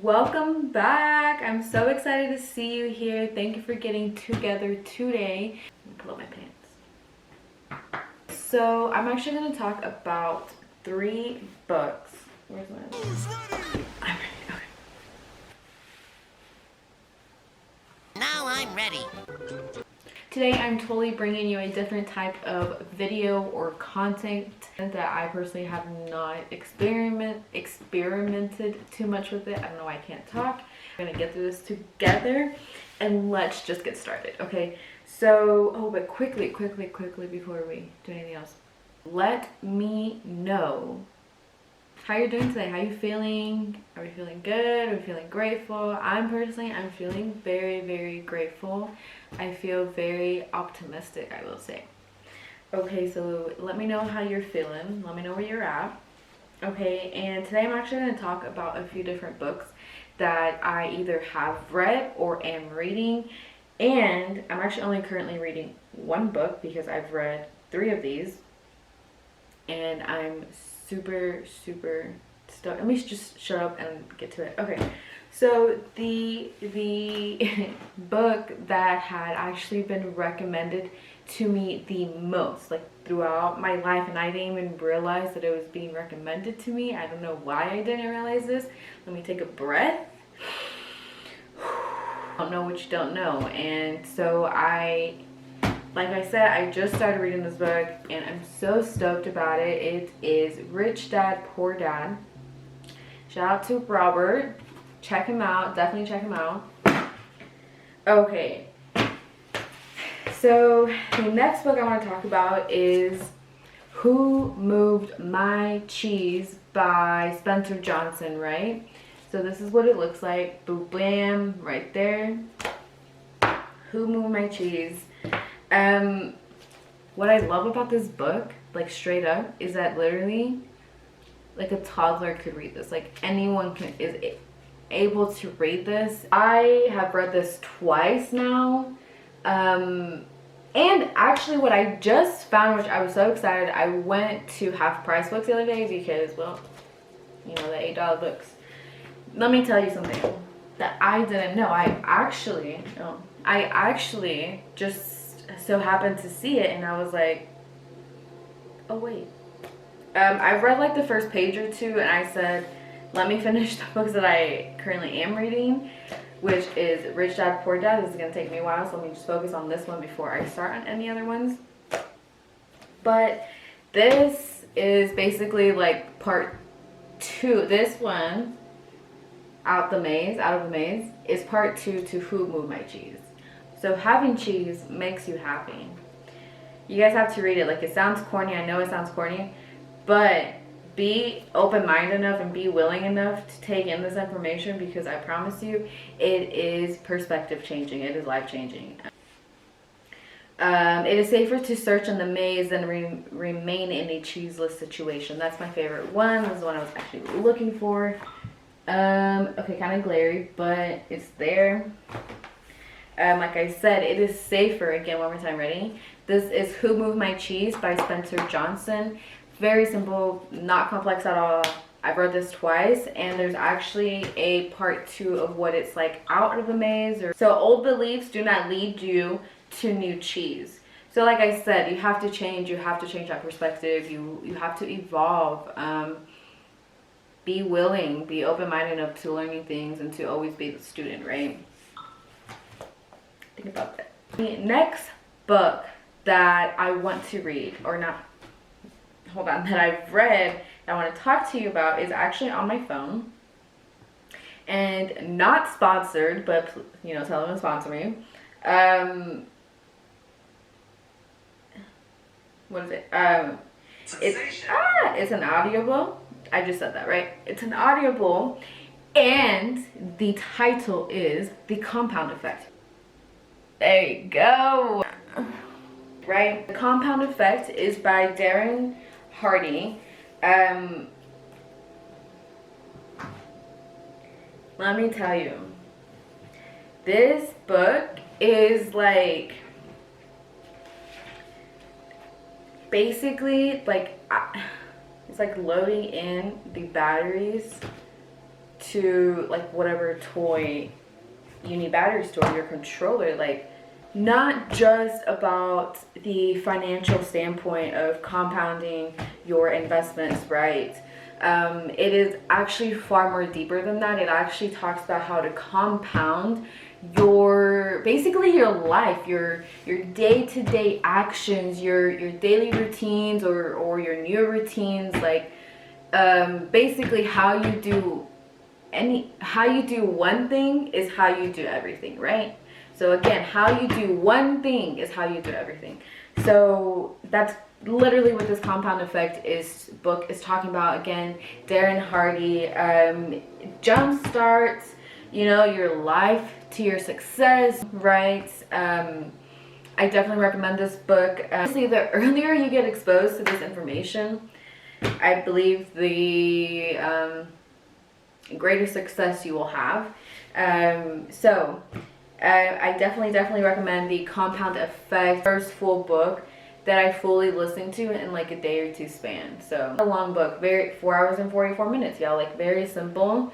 Welcome back. I'm so excited to see you here. Thank you for getting together today. Let me pull up my pants. So I'm actually going to talk about 3 books. Where's my... I'm ready. Okay. Now I'm ready. Today I'm totally bringing you a different type of video or content that I personally have not experimented too much with it. I don't know why I can't talk. We're gonna get through this together and let's just get started, okay? So, but quickly before we do anything else, let me know how you're doing today. How you feeling? Are we feeling good? Are we feeling grateful? I'm feeling very grateful. I feel very optimistic, I will say. Okay, so let me know how you're feeling. Let me know where you're at. Okay, and today I'm actually going to talk about a few different books that I either have read or am reading. And I'm actually only currently reading 1 book because I've read 3 of these. And I'm super stoked. Let me just shut up and get to it. Okay, so the book that had actually been recommended to me the most, like throughout my life, and I didn't even realize that it was being recommended to me. I don't know why I didn't realize this. Let me take a breath. Don't know what you don't know. And so like I said, I just started reading this book and I'm so stoked about it. It is Rich Dad, Poor Dad. Shout out to Robert. Check him out. Definitely check him out. Okay. So the next book I want to talk about is Who Moved My Cheese by Spencer Johnson, right? So this is what it looks like. Boom, bam, right there. Who Moved My Cheese? What I love about this book, like straight up, is that literally, like a toddler could read this. Like anyone is able to read this. I have read this twice now. And actually what I just found, which I was so excited, I went to Half Price Books the other day because, well, you know, the $8 books. Let me tell you something that I didn't know. I actually just so happened to see it and I was like, oh wait. I've read like the first page or 2 and I said, let me finish the books that I currently am reading, which is Rich Dad, Poor Dad. This is going to take me a while, so let me just focus on this one before I start on any other ones. But this is basically like part 2. This one, Out of the Maze, is part 2 to Who Moved My Cheese. So having cheese makes you happy. You guys have to read it. Like, it sounds corny. I know it sounds corny, but be open-minded enough and be willing enough to take in this information because I promise you it is perspective changing. It is life changing. It is safer to search in the maze than remain in a cheeseless situation. That's my favorite one. This is the one I was actually looking for. Okay, kind of glary, but it's there. Like I said, it is safer. Again, one more time, ready? This is Who Moved My Cheese by Spencer Johnson. Very simple, not complex at all. I've read this twice, and there's actually a part 2 of what it's like out of the maze. So old beliefs do not lead you to new cheese. So like I said, you have to change. You have to change that perspective. You have to evolve. Be willing, be open-minded enough to learning things and to always be the student, right? Think about that. The next book that I want to read, or not, hold on, that I've read that I want to talk to you about is actually on my phone. And not sponsored, but, you know, tell them to sponsor me. What is it? It's an audiobook. I just said that, right? It's an audible, and the title is The Compound Effect. There you go. Right? The Compound Effect is by Darren Hardy. Let me tell you, this book is like, basically like, it's like loading in the batteries to like whatever toy you need batteries to, or your controller. Like, not just about the financial standpoint of compounding your investments, right? It is actually far more deeper than that. It actually talks about how to compound your, basically your life, your day-to-day actions, your daily routines, or your new routines. Like, basically how you do one thing is how you do everything, right? So again, how you do one thing is how you do everything. So that's literally what this compound effect book is talking about. Again, Darren Hardy, jump starts, your life to your success, right? I definitely recommend this book. Honestly, the earlier you get exposed to this information, I believe the greater success you will have. I definitely recommend the Compound Effect, first full book that I fully listened to in like a day or two span. So a long book, 4 hours and 44 minutes, y'all. Like, very simple.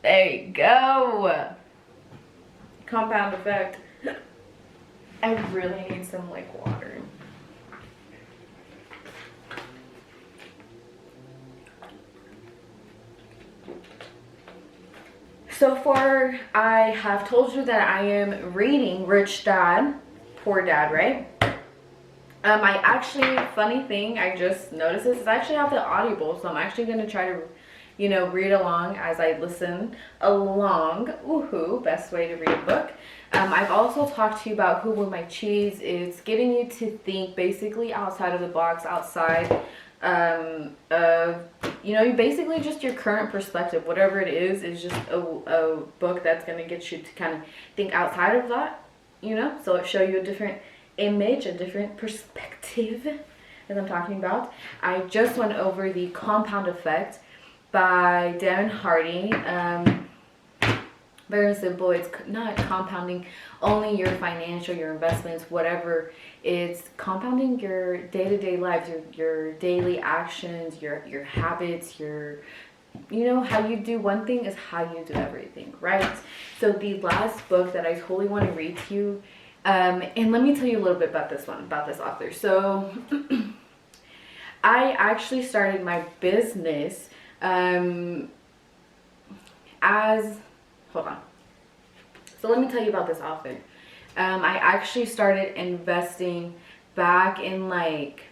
There you go. Compound Effect. I really need some like water. So far, I have told you that I am reading Rich Dad, Poor Dad, right? I actually, funny thing, I just noticed this, is I actually have the Audible, so I'm actually going to try to, read along as I listen along. Woohoo, best way to read a book. I've also talked to you about Who Moved My Cheese. It's getting you to think basically outside of the box, outside of, basically just your current perspective. Whatever it is just a book that's going to get you to kind of think outside of that, so it show you a different image, a different perspective as I'm talking about. I just went over the Compound Effect by Darren Hardy. Very simple. It's not compounding only your financial, your investments, whatever. It's compounding your day-to-day lives, your daily actions, your habits, how you do one thing is how you do everything, right? So the last book that I totally want to read to you, and let me tell you a little bit about this author. So I actually started my business hold on. So let me tell you about this author. I actually started investing back in like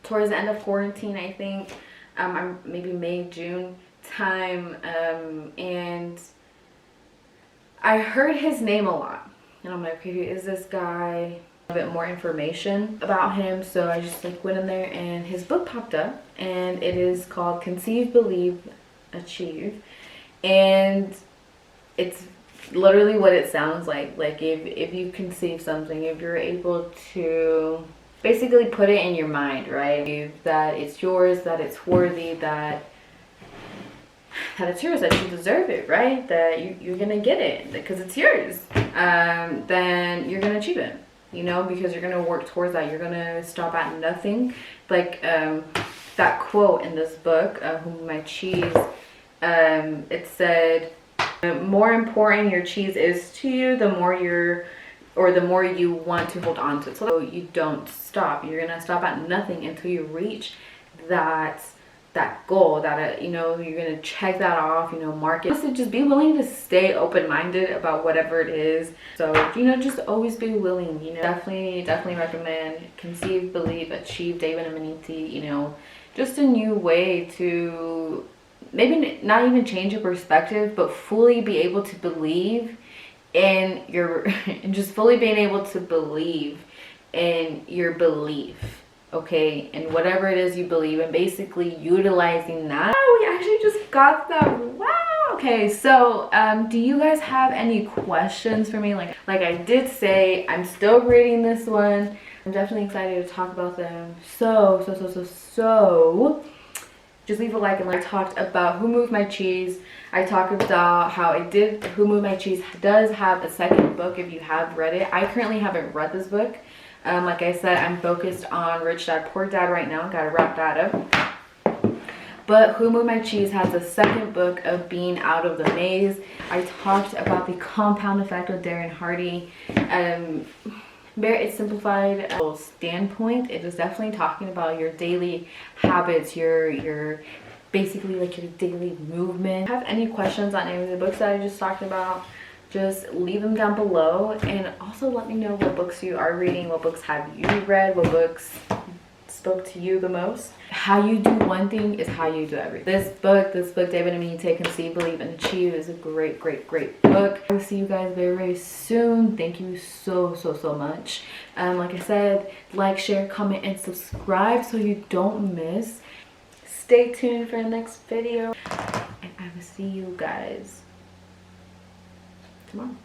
towards the end of quarantine, I think. Maybe May, June time. And I heard his name a lot. And I'm like, okay, who is this guy? A bit more information about him. So I just like went in there and his book popped up. And it is called Conceive, Believe, Achieve. And it's literally what it sounds like. Like, if you conceive something, if you're able to basically put it in your mind, right? That it's yours, that it's worthy, that it's yours, that you deserve it, right? That you're gonna get it because it's yours. Then you're gonna achieve it, because you're gonna work towards that. You're gonna stop at nothing. Like that quote in this book, Who Moved My Cheese, it said, the more important your cheese is to you, the more you want to hold on to it. So you don't stop. You're gonna stop at nothing until you reach that goal, that you're gonna check that off, mark it. So just be willing to stay open-minded about whatever it is. So just always be willing. Definitely recommend Conceive, Believe, Achieve, David Imonitie. Just a new way to maybe not even change your perspective, but fully be able to believe in and just fully being able to believe in your belief, okay? And whatever it is you believe in, basically utilizing that. Oh, we actually just got that. Wow. Okay, so do you guys have any questions for me? Like I did say, I'm still reading this one. I'm definitely excited to talk about them. So just leave a like. And I talked about Who Moved My Cheese. I talked about how Who Moved My Cheese does have a second book if you have read it. I currently haven't read this book. Like I said, I'm focused on Rich Dad, Poor Dad right now. Gotta wrap that up. But Who Moved My Cheese has the second book of Being Out of the Maze. I talked about the compound effect with Darren Hardy. Very simplified standpoint. It is definitely talking about your daily habits, your basically like your daily movement. If you have any questions on any of the books that I just talked about, just leave them down below, and also let me know what books you are reading, what books have you read, what books spoke to you the most. How you do one thing is how you do everything. This book, David and Imonitie, Conceive, Believe, and Achieve, is a great book. I will see you guys very soon. Thank you so much. Like I said, like, share, comment, and subscribe so you don't miss. Stay tuned for the next video, and I will see you guys tomorrow.